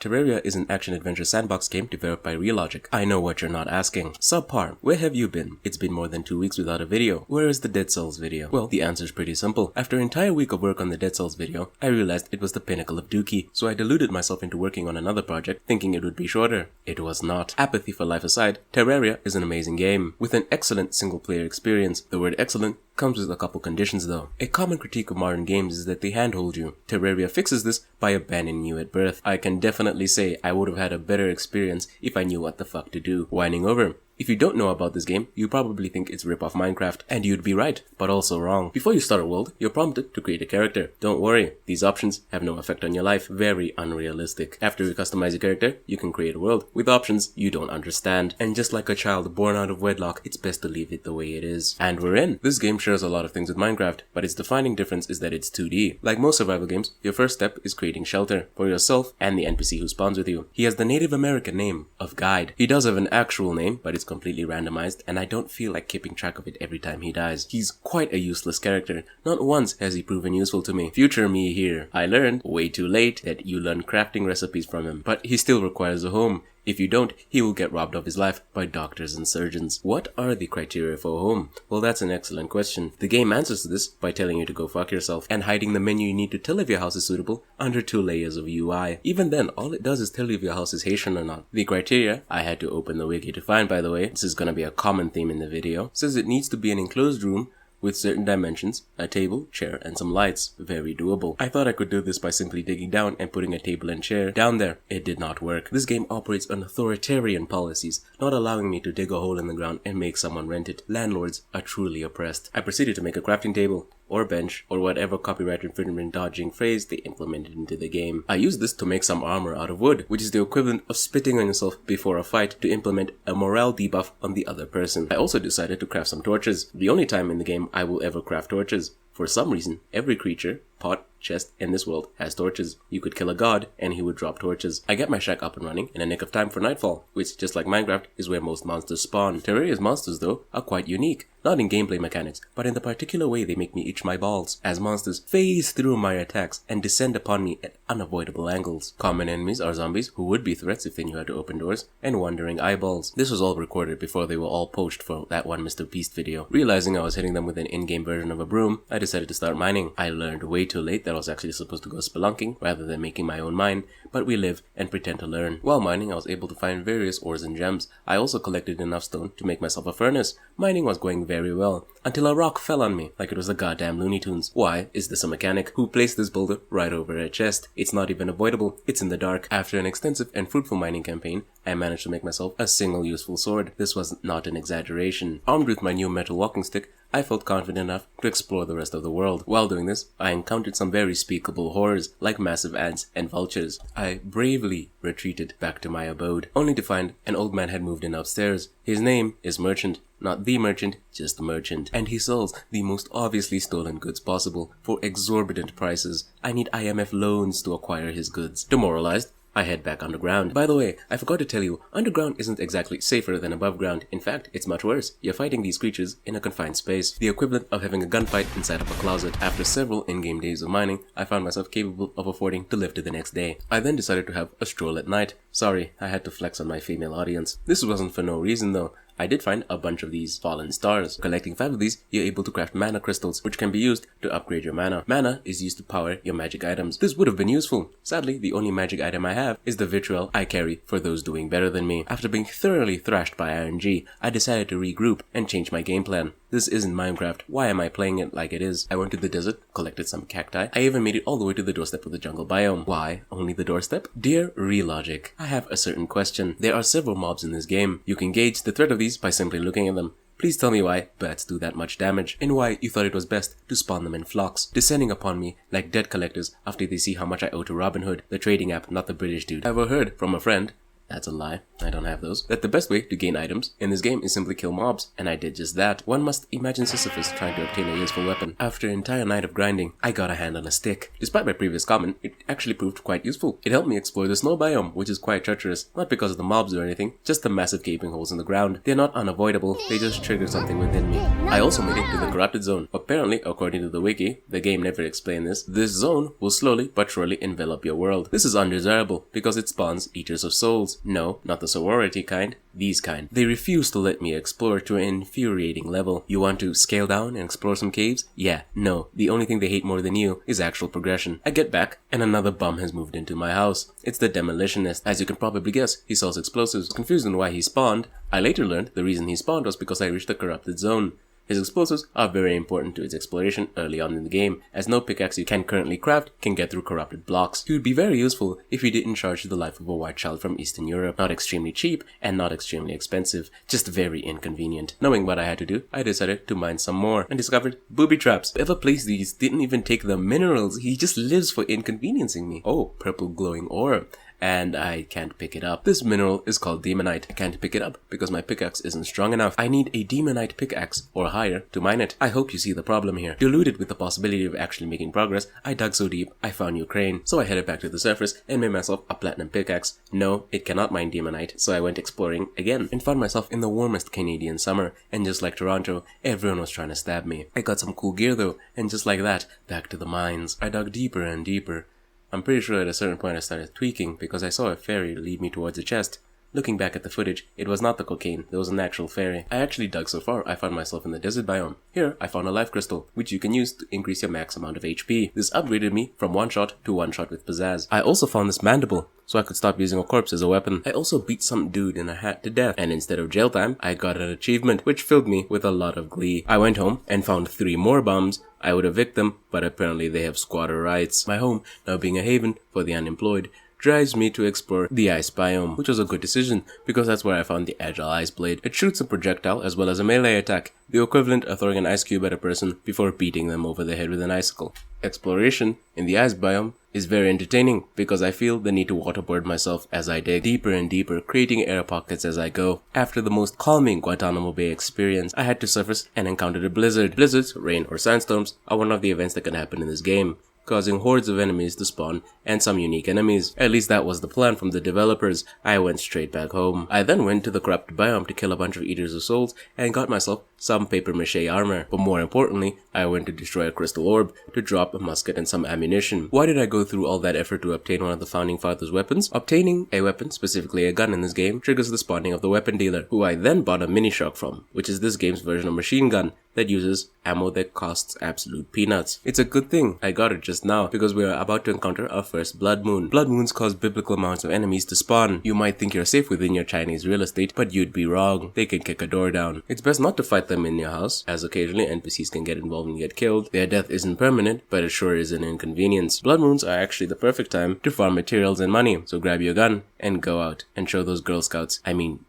Terraria is an action-adventure sandbox game developed by Realogic. I know what you're not asking. Subpar, where have you been? It's been more than 2 weeks without a video. Where is the Dead Cells video? Well, the answer's pretty simple. After an entire week of work on the Dead Cells video, I realized it was the pinnacle of dookie, so I deluded myself into working on another project, thinking it would be shorter. It was not. Apathy for life aside, Terraria is an amazing game, with an excellent single-player experience. The word excellent comes with a couple conditions though. A common critique of modern games is that they handhold you. Terraria fixes this by abandoning you at birth. I can definitely say I would have had a better experience if I knew what the fuck to do. Whining over. If you don't know about this game, you probably think it's rip-off Minecraft, and you'd be right, but also wrong. Before you start a world, you're prompted to create a character. Don't worry, these options have no effect on your life. Very unrealistic. After you customize your character, you can create a world with options you don't understand. And just like a child born out of wedlock, it's best to leave it the way it is. And we're in. This game shares a lot of things with Minecraft, but its defining difference is that it's 2D. Like most survival games, your first step is creating shelter for yourself and the NPC who spawns with you. He has the Native American name of Guide. He does have an actual name, but it's completely randomized, and I don't feel like keeping track of it every time he dies. He's quite a useless character. Not once has he proven useful to me. Future me here. I learned, way too late, that you learn crafting recipes from him, but he still requires a home. If you don't, he will get robbed of his life by doctors and surgeons. What are the criteria for a home? Well, that's an excellent question. The game answers to this by telling you to go fuck yourself and hiding the menu you need to tell if your house is suitable under 2 layers of UI. Even then, all it does is tell you if your house is Haitian or not. The criteria, I had to open the wiki to find, by the way, this is gonna be a common theme in the video, says it needs to be an enclosed room with certain dimensions, a table, chair, and some lights. Very doable. I thought I could do this by simply digging down and putting a table and chair down there. It did not work. This game operates on authoritarian policies, not allowing me to dig a hole in the ground and make someone rent it. Landlords are truly oppressed. I proceeded to make a crafting table, or bench, or whatever copyright infringement dodging phrase they implemented into the game. I used this to make some armor out of wood, which is the equivalent of spitting on yourself before a fight to implement a morale debuff on the other person. I also decided to craft some torches. The only time in the game I will ever craft torches. For some reason, every creature, pot, chest in this world has torches. You could kill a god and he would drop torches. I get my shack up and running in a nick of time for nightfall, which, just like Minecraft, is where most monsters spawn. Terraria's monsters, though, are quite unique. Not in gameplay mechanics, but in the particular way they make me itch my balls, as monsters phase through my attacks and descend upon me at unavoidable angles. Common enemies are zombies, who would be threats if they knew how to open doors, and wandering eyeballs. This was all recorded before they were all poached for that one Mr. Beast video. Realizing I was hitting them with an in-game version of a broom, I decided to start mining. I learned way too late that I was actually supposed to go spelunking rather than making my own mine, but we live and pretend to learn. While mining, I was able to find various ores and gems. I also collected enough stone to make myself a furnace. Mining was going very well, until a rock fell on me, like it was a goddamn Looney Tunes. Why is this a mechanic? Who placed this boulder right over a chest? It's not even avoidable, it's in the dark. After an extensive and fruitful mining campaign, I managed to make myself a single useful sword. This was not an exaggeration. Armed with my new metal walking stick, I felt confident enough to explore the rest of the world. While doing this, I encountered some very speakable horrors, like massive ants and vultures. I bravely retreated back to my abode, only to find an old man had moved in upstairs. His name is Merchant. Not the merchant, just the merchant. And he sells the most obviously stolen goods possible for exorbitant prices. I need IMF loans to acquire his goods. Demoralized, I head back underground. By the way, I forgot to tell you, underground isn't exactly safer than above ground. In fact, it's much worse. You're fighting these creatures in a confined space, the equivalent of having a gunfight inside of a closet. After several in-game days of mining, I found myself capable of affording to live to the next day. I then decided to have a stroll at night. Sorry, I had to flex on my female audience. This wasn't for no reason though. I did find a bunch of these fallen stars. Collecting 5 of these, you're able to craft mana crystals, which can be used to upgrade your mana. Mana is used to power your magic items. This would have been useful. Sadly, the only magic item I have is the vitriol I carry for those doing better than me. After being thoroughly thrashed by RNG, I decided to regroup and change my game plan. This isn't Minecraft. Why am I playing it like it is? I went to the desert, collected some cacti. I even made it all the way to the doorstep of the jungle biome. Why only the doorstep? Dear Realogic, I have a certain question. There are several mobs in this game. You can gauge the threat of these by simply looking at them. Please tell me why bats do that much damage, and why you thought it was best to spawn them in flocks, descending upon me like debt collectors after they see how much I owe to Robin Hood, the trading app, not the British dude. I've heard from a friend That's a lie. I don't have those. That the best way to gain items in this game is simply kill mobs, and I did just that. One must imagine Sisyphus trying to obtain a useful weapon. After an entire night of grinding, I got a hand on a stick. Despite my previous comment, it actually proved quite useful. It helped me explore the snow biome, which is quite treacherous, not because of the mobs or anything, just the massive gaping holes in the ground. They're not unavoidable, they just trigger something within me. I also made it to the corrupted zone. Apparently, according to the wiki, the game never explained this zone will slowly but surely envelop your world. This is undesirable because it spawns Eaters of Souls. No, not the sorority kind, these kind. They refuse to let me explore to an infuriating level. You want to scale down and explore some caves? Yeah, no. The only thing they hate more than you is actual progression. I get back, and another bum has moved into my house. It's the Demolitionist. As you can probably guess, he sells explosives. Confused on why he spawned, I later learned the reason he spawned was because I reached the corrupted zone. His explosives are very important to its exploration early on in the game, as no pickaxe you can currently craft can get through corrupted blocks. He would be very useful if he didn't charge the life of a white child from Eastern Europe. Not extremely cheap, and not extremely expensive, just very inconvenient. Knowing what I had to do, I decided to mine some more, and discovered booby traps. Whoever placed these didn't even take the minerals, he just lives for inconveniencing me. Oh, purple glowing ore. And I can't pick it up. This mineral is called demonite. I can't pick it up because my pickaxe isn't strong enough. I need a demonite pickaxe or higher to mine it. I hope you see the problem here. Deluded with the possibility of actually making progress, I dug so deep I found Ukraine. So I headed back to the surface and made myself a platinum pickaxe. No, it cannot mine demonite, so I went exploring again and found myself in the warmest Canadian summer, and just like Toronto, everyone was trying to stab me. I got some cool gear though, and just like that, back to the mines. I dug deeper and deeper. I'm pretty sure at a certain point I started tweaking because I saw a fairy lead me towards a chest. Looking back at the footage, it was not the cocaine, there was an actual fairy. I actually dug so far, I found myself in the desert biome. Here, I found a life crystal, which you can use to increase your max amount of HP. This upgraded me from one shot to one shot with pizzazz. I also found this mandible, so I could stop using a corpse as a weapon. I also beat some dude in a hat to death, and instead of jail time, I got an achievement, which filled me with a lot of glee. I went home and found 3 more bombs. I would evict them, but apparently they have squatter rights. My home, now being a haven for the unemployed, drives me to explore the ice biome, which was a good decision because that's where I found the agile ice blade. It shoots a projectile as well as a melee attack, the equivalent of throwing an ice cube at a person before beating them over the head with an icicle. Exploration in the ice biome is very entertaining because I feel the need to waterboard myself as I dig deeper and deeper, creating air pockets as I go. After the most calming Guantanamo Bay experience, I had to surface and encountered a blizzard. Blizzards, rain, or sandstorms are one of the events that can happen in this game, causing hordes of enemies to spawn and some unique enemies. At least that was the plan from the developers. I went straight back home. I then went to the corrupted biome to kill a bunch of Eaters of Souls and got myself some paper mache armor. But more importantly, I went to destroy a crystal orb to drop a musket and some ammunition. Why did I go through all that effort to obtain one of the Founding Fathers' weapons? Obtaining a weapon, specifically a gun in this game, triggers the spawning of the weapon dealer, who I then bought a mini shock from, which is this game's version of machine gun that uses ammo that costs absolute peanuts. It's a good thing I got it just now because we are about to encounter our first blood moon. Blood moons cause biblical amounts of enemies to spawn. You might think you're safe within your Chinese real estate, but you'd be wrong. They can kick a door down. It's best not to fight them in your house, as occasionally NPCs can get involved and get killed. Their death isn't permanent, but it sure is an inconvenience. Blood moons are actually the perfect time to farm materials and money, so grab your gun and go out and show those Girl Scouts,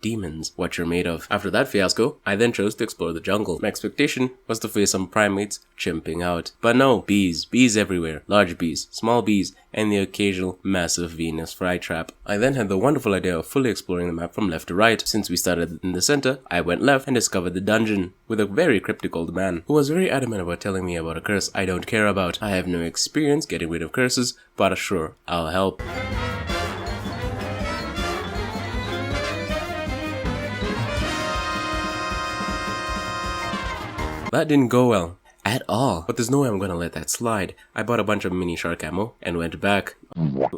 demons, what you're made of. After that fiasco, I then chose to explore the jungle. My expectation was to face some primates chimping out. But no, bees everywhere. Large bees, small bees, and the occasional massive Venus flytrap. I then had the wonderful idea of fully exploring the map from left to right. Since we started in the center, I went left and discovered the dungeon with a very cryptic old man who was very adamant about telling me about a curse I don't care about. I have no experience getting rid of curses, but sure, I'll help. That didn't go well. At all. But there's no way I'm gonna let that slide. I bought a bunch of mini shark ammo and went back.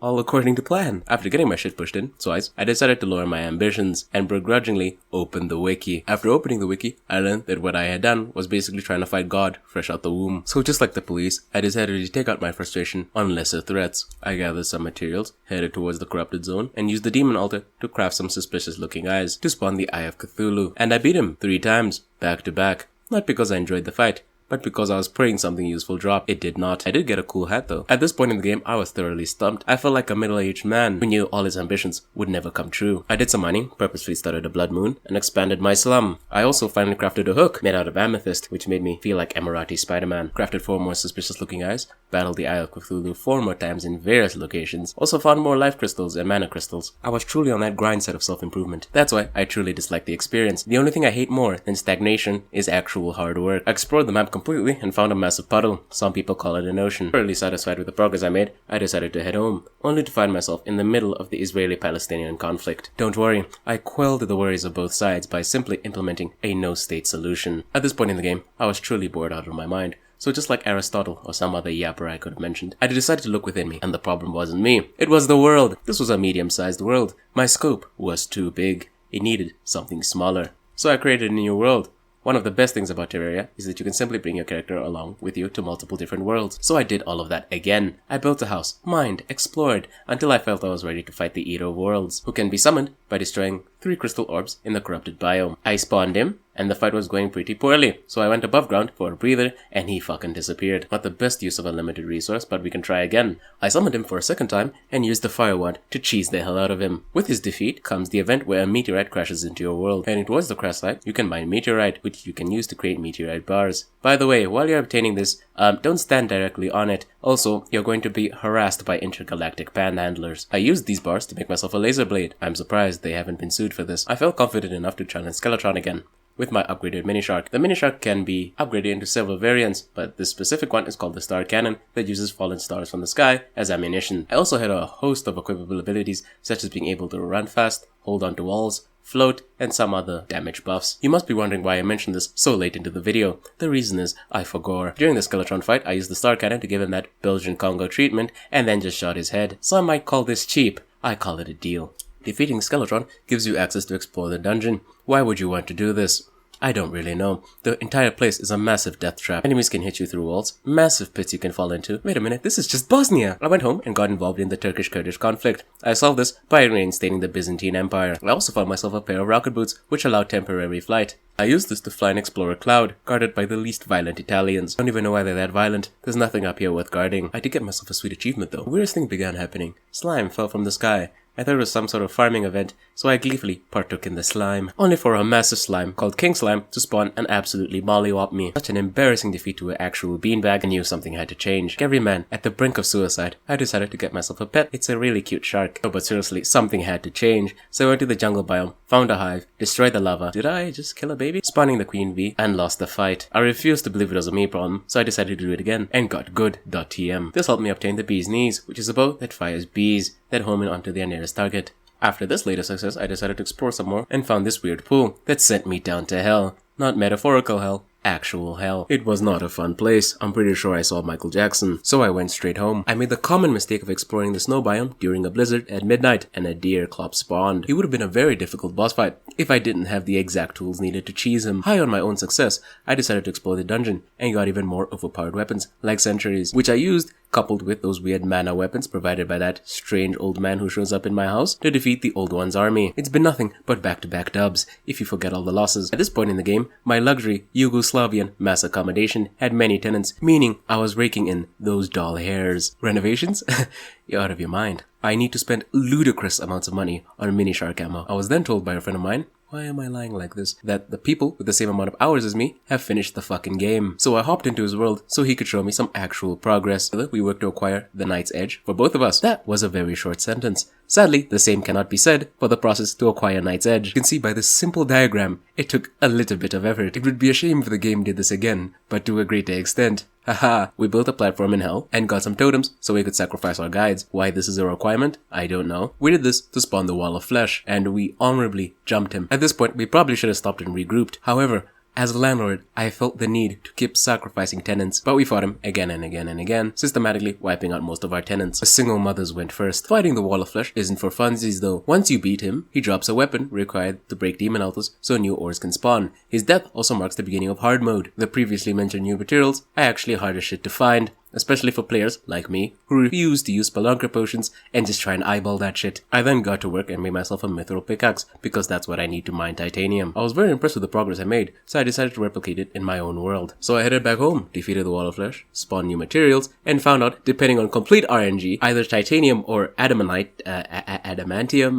All according to plan. After getting my shit pushed in twice, I decided to lower my ambitions and begrudgingly opened the wiki. After opening the wiki, I learned that what I had done was basically trying to fight God fresh out the womb. So just like the police, I decided to take out my frustration on lesser threats. I gathered some materials, headed towards the corrupted zone, and used the demon altar to craft some suspicious looking eyes to spawn the Eye of Cthulhu. And I beat him 3 times, back to back. Not because I enjoyed the fight, but because I was praying something useful drop, it did not. I did get a cool hat though. At this point in the game, I was thoroughly stumped. I felt like a middle-aged man who knew all his ambitions would never come true. I did some mining, purposefully started a blood moon, and expanded my slum. I also finally crafted a hook made out of amethyst, which made me feel like Emirati Spider-Man. Crafted 4 more suspicious-looking eyes, battled the Eye of Cthulhu 4 more times in various locations, also found more life crystals and mana crystals. I was truly on that grind set of self-improvement. That's why I truly dislike the experience. The only thing I hate more than stagnation is actual hard work. I explored the map completely and found a massive puddle. Some people call it an ocean. Thoroughly satisfied with the progress I made, I decided to head home, only to find myself in the middle of the Israeli-Palestinian conflict. Don't worry, I quelled the worries of both sides by simply implementing a no-state solution. At this point in the game, I was truly bored out of my mind. So just like Aristotle or some other yapper I could have mentioned, I decided to look within me, and the problem wasn't me. It was the world. This was a medium-sized world. My scope was too big. It needed something smaller. So I created a new world. One of the best things about Terraria is that you can simply bring your character along with you to multiple different worlds. So I did all of that again. I built a house, mined, explored, until I felt I was ready to fight the Eater of Worlds, who can be summoned by destroying 3 crystal orbs in the corrupted biome. I spawned him, and the fight was going pretty poorly, so I went above ground for a breather, and he fucking disappeared. Not the best use of a limited resource, but we can try again. I summoned him for a second time, and used the fire wand to cheese the hell out of him. With his defeat comes the event where a meteorite crashes into your world, and towards the crash site, you can mine meteorite, which you can use to create meteorite bars. By the way, while you're obtaining this, don't stand directly on it. Also, you're going to be harassed by intergalactic panhandlers. I used these bars to make myself a laser blade. I'm surprised they haven't been sued for this. I felt confident enough to challenge Skeletron again with my upgraded mini shark. The mini shark can be upgraded into several variants, but this specific one is called the star cannon that uses fallen stars from the sky as ammunition. I also had a host of equipable abilities such as being able to run fast, hold onto walls, float, and some other damage buffs. You must be wondering why I mentioned this so late into the video. The reason is I forgot. During the Skeletron fight, I used the star cannon to give him that Belgian Congo treatment and then just shot his head. Some might call this cheap. I call it a deal. Defeating Skeletron gives you access to explore the dungeon. Why would you want to do this? I don't really know. The entire place is a massive death trap. Enemies can hit you through walls, massive pits you can fall into. Wait a minute, this is just Bosnia! I went home and got involved in the Turkish-Kurdish conflict. I solved this by reinstating the Byzantine Empire. I also found myself a pair of rocket boots, which allowed temporary flight. I used this to fly and explore a cloud, guarded by the least violent Italians. I don't even know why they're that violent. There's nothing up here worth guarding. I did get myself a sweet achievement though. The weirdest thing began happening. Slime fell from the sky. I thought it was some sort of farming event, so I gleefully partook in the slime. Only for a massive slime, called King Slime, to spawn and absolutely mollywop me. Such an embarrassing defeat to an actual beanbag. I knew something had to change. Like every man at the brink of suicide, I decided to get myself a pet. It's a really cute shark. No, but seriously, something had to change. So I went to the jungle biome, found a hive, destroyed the lava. Did I just kill a baby? Spawning the queen bee, and lost the fight. I refused to believe it was a me problem, so I decided to do it again, and got good.tm. This helped me obtain the bee's knees, which is a bow that fires bees that home in onto their nearest target. After this later success, I decided to explore some more and found this weird pool that sent me down to hell. Not metaphorical hell, actual hell. It was not a fun place. I'm pretty sure I saw Michael Jackson, so I went straight home. I made the common mistake of exploring the snow biome during a blizzard at midnight, and a deer clop spawned. He would have been a very difficult boss fight if I didn't have the exact tools needed to cheese him. High on my own success, I decided to explore the dungeon and got even more overpowered weapons, like sentries, which I used, coupled with those weird mana weapons provided by that strange old man who shows up in my house, to defeat the old one's army. It's been nothing but back-to-back dubs, if you forget all the losses. At this point in the game, my luxury Yugoslavian mass accommodation had many tenants, meaning I was raking in those doll hairs. Renovations? You're out of your mind. I need to spend ludicrous amounts of money on mini shark ammo. I was then told by a friend of mine, why am I lying like this? That the people with the same amount of hours as me have finished the fucking game. So I hopped into his world so he could show me some actual progress. We worked to acquire the Knight's Edge for both of us. That was a very short sentence. Sadly, the same cannot be said for the process to acquire Knight's Edge. You can see by this simple diagram, it took a little bit of effort. It would be a shame if the game did this again, but to a greater extent. Haha, we built a platform in hell and got some totems so we could sacrifice our guides. Why this is a requirement? I don't know. We did this to spawn the wall of flesh, and we honorably jumped him. At this point, we probably should have stopped and regrouped. However, as a landlord, I felt the need to keep sacrificing tenants, but we fought him again and again and again, systematically wiping out most of our tenants. The single mothers went first. Fighting the wall of flesh isn't for funsies though. Once you beat him, he drops a weapon required to break demon altars so new ores can spawn. His death also marks the beginning of hard mode. The previously mentioned new materials are actually hard as shit to find, especially for players like me who refuse to use spelunker potions and just try and eyeball that shit. I then got to work and made myself a mithril pickaxe because that's what I need to mine titanium. I was very impressed with the progress I made, so I decided to replicate it in my own world. So I headed back home, defeated the wall of flesh, spawned new materials, and found out, depending on complete RNG, either titanium or adamantium,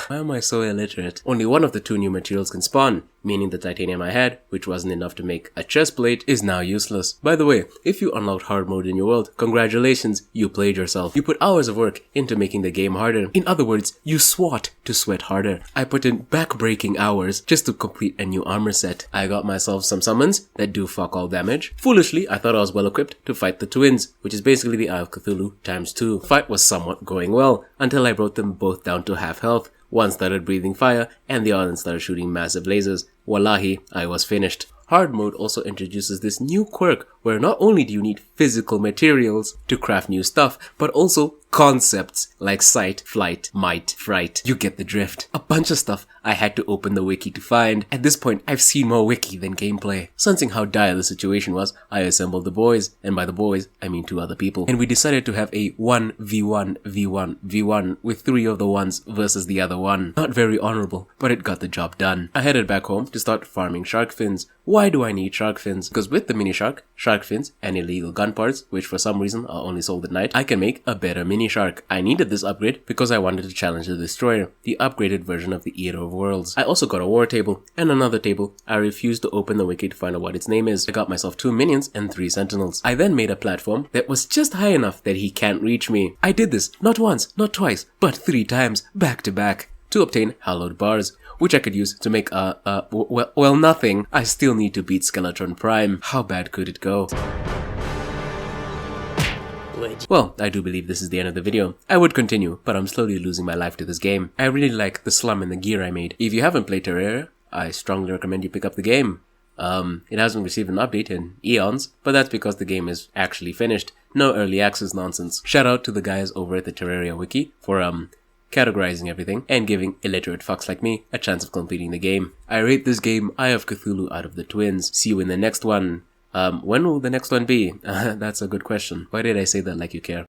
why am I so illiterate? Only one of the two new materials can spawn, meaning the titanium I had, which wasn't enough to make a chest plate, is now useless. By the way, if you unlocked hard mode in your world, congratulations, you played yourself. You put hours of work into making the game harder. In other words, you swat to sweat harder. I put in back-breaking hours just to complete a new armor set. I got myself some summons that do fuck all damage. Foolishly, I thought I was well equipped to fight the twins, which is basically the Eye of Cthulhu times 2. The fight was somewhat going well, until I brought them both down to half health. One started breathing fire, and the other started shooting massive lasers. Wallahi, I was finished. Hard mode also introduces this new quirk where not only do you need physical materials to craft new stuff, but also concepts like sight, flight, might, fright. You get the drift. A bunch of stuff I had to open the wiki to find. At this point, I've seen more wiki than gameplay. Sensing how dire the situation was, I assembled the boys, and by the boys, I mean 2 other people. And we decided to have a 1v1v1v1 with 3 of the ones versus the other one. Not very honorable, but it got the job done. I headed back home to start farming shark fins. Why do I need shark fins? Because with the mini shark, shark fins, and illegal gun parts, which for some reason are only sold at night, I can make a better mini shark. I needed this upgrade because I wanted to challenge the Destroyer, the upgraded version of the Eater of Worlds. I also got a war table and another table. I refused to open the wiki to find out what its name is. I got myself 2 minions and 3 sentinels. I then made a platform that was just high enough that he can't reach me. I did this not once, not twice, but 3 times, back to back, to obtain hallowed bars, which I could use to make well, nothing. I still need to beat Skeletron Prime. How bad could it go? Well, I do believe this is the end of the video. I would continue, but I'm slowly losing my life to this game. I really like the slum and the gear I made. If you haven't played Terraria, I strongly recommend you pick up the game. It hasn't received an update in eons, but that's because the game is actually finished. No early access nonsense. Shout out to the guys over at the Terraria Wiki for, categorizing everything and giving illiterate fucks like me a chance of completing the game. I rate this game Eye of Cthulhu out of the twins. See you in the next one. When will the next one be? That's a good question. Why did I say that like you care?